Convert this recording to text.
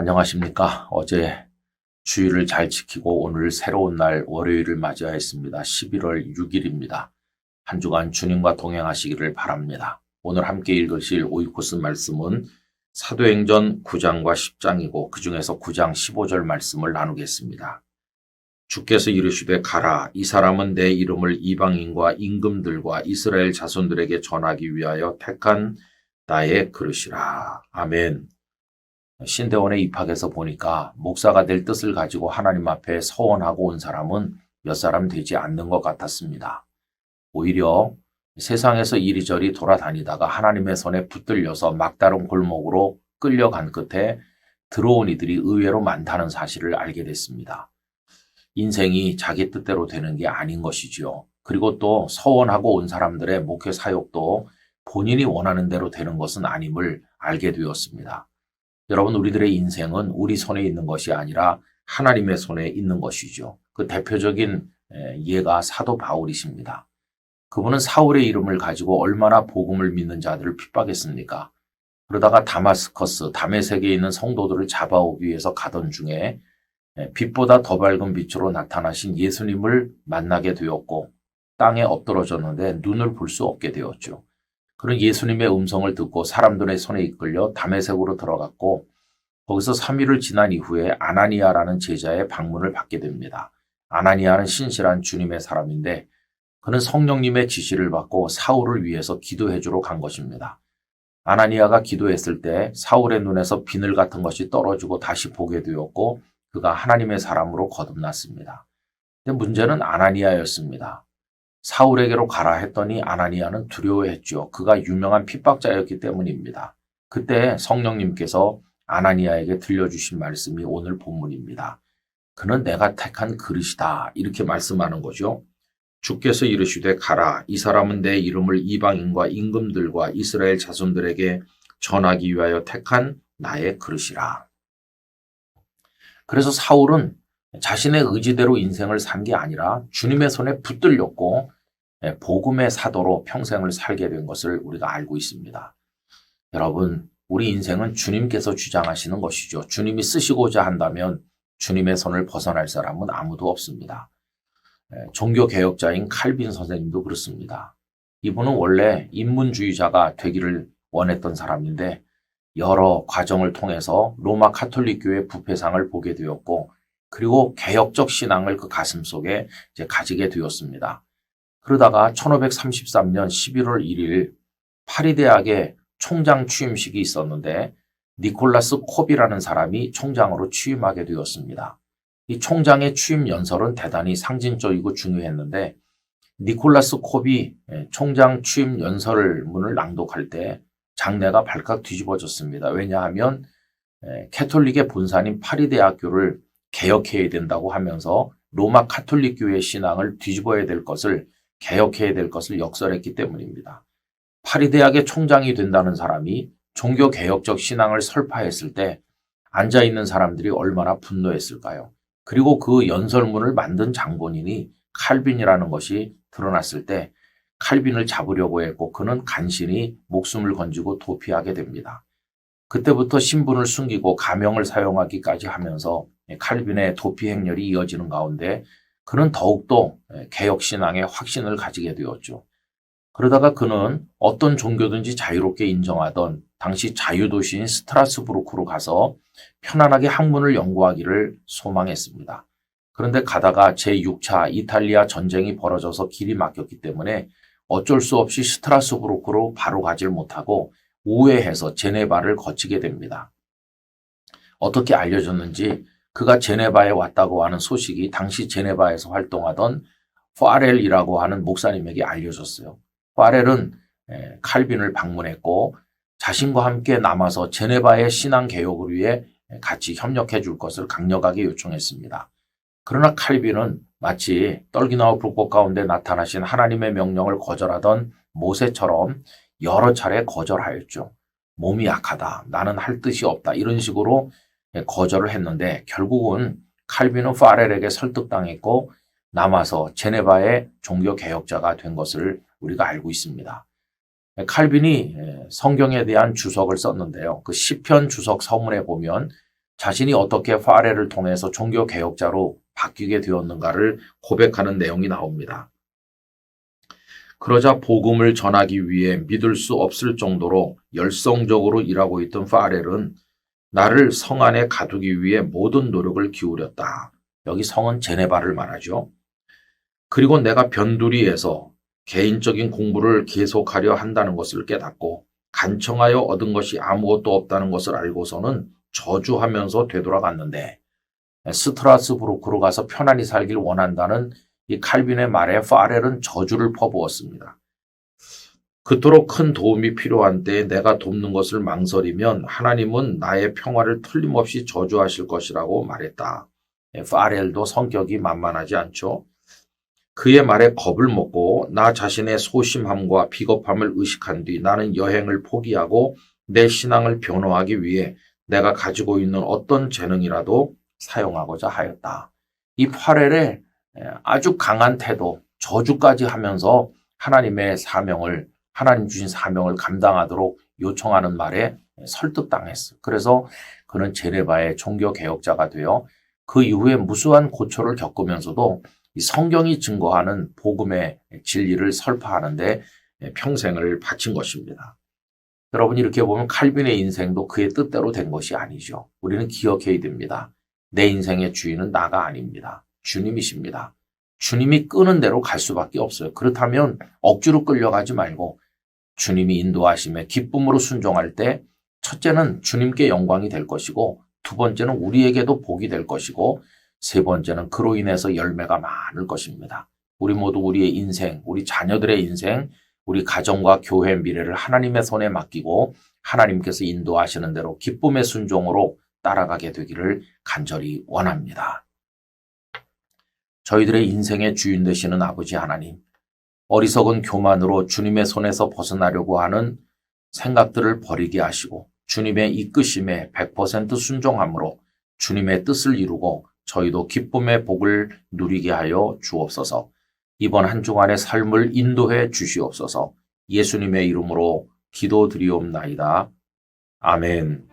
안녕하십니까. 어제 주일을 잘 지키고 오늘 새로운 날 월요일을 맞이하였습니다. 11월 6일입니다. 한 주간 주님과 동행하시기를 바랍니다. 오늘 함께 읽으실 오이코스 말씀은 사도행전 9장과 10장이고 그 중에서 9장 15절 말씀을 나누겠습니다. 주께서 이르시되 가라. 이 사람은 내 이름을 이방인과 임금들과 이스라엘 자손들에게 전하기 위하여 택한 나의 그릇이라. 아멘. 신대원에 입학해서 보니까 목사가 될 뜻을 가지고 하나님 앞에 서원하고 온 사람은 몇 사람 되지 않는 것 같았습니다. 오히려 세상에서 이리저리 돌아다니다가 하나님의 손에 붙들려서 막다른 골목으로 끌려간 끝에 들어온 이들이 의외로 많다는 사실을 알게 됐습니다. 인생이 자기 뜻대로 되는 게 아닌 것이지요. 그리고 또 서원하고 온 사람들의 목회 사역도 본인이 원하는 대로 되는 것은 아님을 알게 되었습니다. 여러분, 우리들의 인생은 우리 손에 있는 것이 아니라 하나님의 손에 있는 것이죠. 그 대표적인 예가 사도 바울이십니다. 그분은 사울의 이름을 가지고 얼마나 복음을 믿는 자들을 핍박했습니까? 그러다가 다마스커스, 다메섹에 있는 성도들을 잡아오기 위해서 가던 중에 빛보다 더 밝은 빛으로 나타나신 예수님을 만나게 되었고 땅에 엎드러졌는데 눈을 볼 수 없게 되었죠. 그런 예수님의 음성을 듣고 사람들의 손에 이끌려 다메섹으로 들어갔고 거기서 3일을 지난 이후에 아나니아라는 제자의 방문을 받게 됩니다. 아나니아는 신실한 주님의 사람인데 그는 성령님의 지시를 받고 사울을 위해서 기도해 주러 간 것입니다. 아나니아가 기도했을 때 사울의 눈에서 비늘 같은 것이 떨어지고 다시 보게 되었고 그가 하나님의 사람으로 거듭났습니다. 근데 문제는 아나니아였습니다. 사울에게로 가라 했더니 아나니아는 두려워했죠. 그가 유명한 핍박자였기 때문입니다. 그때 성령님께서 아나니아에게 들려주신 말씀이 오늘 본문입니다. 그는 내가 택한 그릇이다. 이렇게 말씀하는 거죠. 주께서 이르시되 가라. 이 사람은 내 이름을 이방인과 임금들과 이스라엘 자손들에게 전하기 위하여 택한 나의 그릇이라. 그래서 사울은 자신의 의지대로 인생을 산 게 아니라 주님의 손에 붙들렸고 복음의 사도로 평생을 살게 된 것을 우리가 알고 있습니다. 여러분, 우리 인생은 주님께서 주장하시는 것이죠. 주님이 쓰시고자 한다면 주님의 손을 벗어날 사람은 아무도 없습니다. 종교개혁자인 칼빈 선생님도 그렇습니다. 이분은 원래 인문주의자가 되기를 원했던 사람인데 여러 과정을 통해서 로마 카톨릭교회 부패상을 보게 되었고 그리고 개혁적 신앙을 그 가슴속에 이제 가지게 되었습니다. 그러다가 1533년 11월 1일 파리 대학의 총장 취임식이 있었는데 니콜라스 콥이라는 사람이 총장으로 취임하게 되었습니다. 이 총장의 취임 연설은 대단히 상징적이고 중요했는데 니콜라스 콥이 총장 취임 연설문을 낭독할 때 장내가 발칵 뒤집어졌습니다. 왜냐하면 캐톨릭의 본산인 파리 대학교를 개혁해야 된다고 하면서 로마 카톨릭 교회의 신앙을 뒤집어야 될 것을 개혁해야 될 것을 역설했기 때문입니다. 파리 대학의 총장이 된다는 사람이 종교개혁적 신앙을 설파했을 때 앉아있는 사람들이 얼마나 분노했을까요? 그리고 그 연설문을 만든 장본인이 칼빈이라는 것이 드러났을 때 칼빈을 잡으려고 했고 그는 간신히 목숨을 건지고 도피하게 됩니다. 그때부터 신분을 숨기고 가명을 사용하기까지 하면서 칼빈의 도피 행렬이 이어지는 가운데 그는 더욱더 개혁신앙의 확신을 가지게 되었죠. 그러다가 그는 어떤 종교든지 자유롭게 인정하던 당시 자유도시인 스트라스부르크로 가서 편안하게 학문을 연구하기를 소망했습니다. 그런데 가다가 제6차 이탈리아 전쟁이 벌어져서 길이 막혔기 때문에 어쩔 수 없이 스트라스부르크로 바로 가질 못하고 우회해서 제네바를 거치게 됩니다. 어떻게 알려졌는지 그가 제네바에 왔다고 하는 소식이 당시 제네바에서 활동하던 파렐이라고 하는 목사님에게 알려졌어요. 파렐은 칼빈을 방문했고 자신과 함께 남아서 제네바의 신앙개혁을 위해 같이 협력해 줄 것을 강력하게 요청했습니다. 그러나 칼빈은 마치 떨기나무 불꽃 가운데 나타나신 하나님의 명령을 거절하던 모세처럼 여러 차례 거절하였죠. 몸이 약하다. 나는 할 뜻이 없다. 이런 식으로 거절을 했는데 결국은 칼빈은 파렐에게 설득당했고 남아서 제네바의 종교개혁자가 된 것을 우리가 알고 있습니다. 칼빈이 성경에 대한 주석을 썼는데요. 그 시편 주석 서문에 보면 자신이 어떻게 파레를 통해서 종교개혁자로 바뀌게 되었는가를 고백하는 내용이 나옵니다. 그러자 복음을 전하기 위해 믿을 수 없을 정도로 열성적으로 일하고 있던 파렐은 나를 성 안에 가두기 위해 모든 노력을 기울였다. 여기 성은 제네바를 말하죠. 그리고 내가 변두리에서 개인적인 공부를 계속하려 한다는 것을 깨닫고 간청하여 얻은 것이 아무것도 없다는 것을 알고서는 저주하면서 되돌아갔는데 스트라스부르크로 가서 편안히 살길 원한다는 이 칼빈의 말에 파렐은 저주를 퍼부었습니다. 그토록 큰 도움이 필요한 때에 내가 돕는 것을 망설이면 하나님은 나의 평화를 틀림없이 저주하실 것이라고 말했다. 파렐도 성격이 만만하지 않죠. 그의 말에 겁을 먹고 나 자신의 소심함과 비겁함을 의식한 뒤 나는 여행을 포기하고 내 신앙을 변호하기 위해 내가 가지고 있는 어떤 재능이라도 사용하고자 하였다. 이 파렐의 아주 강한 태도, 저주까지 하면서 하나님 주신 사명을 감당하도록 요청하는 말에 설득당했어요. 그래서 그는 제네바의 종교개혁자가 되어 그 이후에 무수한 고초를 겪으면서도 이 성경이 증거하는 복음의 진리를 설파하는데 평생을 바친 것입니다. 여러분 이렇게 보면 칼빈의 인생도 그의 뜻대로 된 것이 아니죠. 우리는 기억해야 됩니다. 내 인생의 주인은 나가 아닙니다. 주님이십니다. 주님이 끄는 대로 갈 수밖에 없어요. 그렇다면 억지로 끌려가지 말고 주님이 인도하심에 기쁨으로 순종할 때 첫째는 주님께 영광이 될 것이고 두 번째는 우리에게도 복이 될 것이고 세 번째는 그로 인해서 열매가 많을 것입니다. 우리 모두 우리의 인생, 우리 자녀들의 인생, 우리 가정과 교회 미래를 하나님의 손에 맡기고 하나님께서 인도하시는 대로 기쁨의 순종으로 따라가게 되기를 간절히 원합니다. 저희들의 인생의 주인 되시는 아버지 하나님, 어리석은 교만으로 주님의 손에서 벗어나려고 하는 생각들을 버리게 하시고 주님의 이끄심에 100% 순종함으로 주님의 뜻을 이루고 저희도 기쁨의 복을 누리게 하여 주옵소서. 이번 한 주간의 삶을 인도해 주시옵소서. 예수님의 이름으로 기도드리옵나이다. 아멘.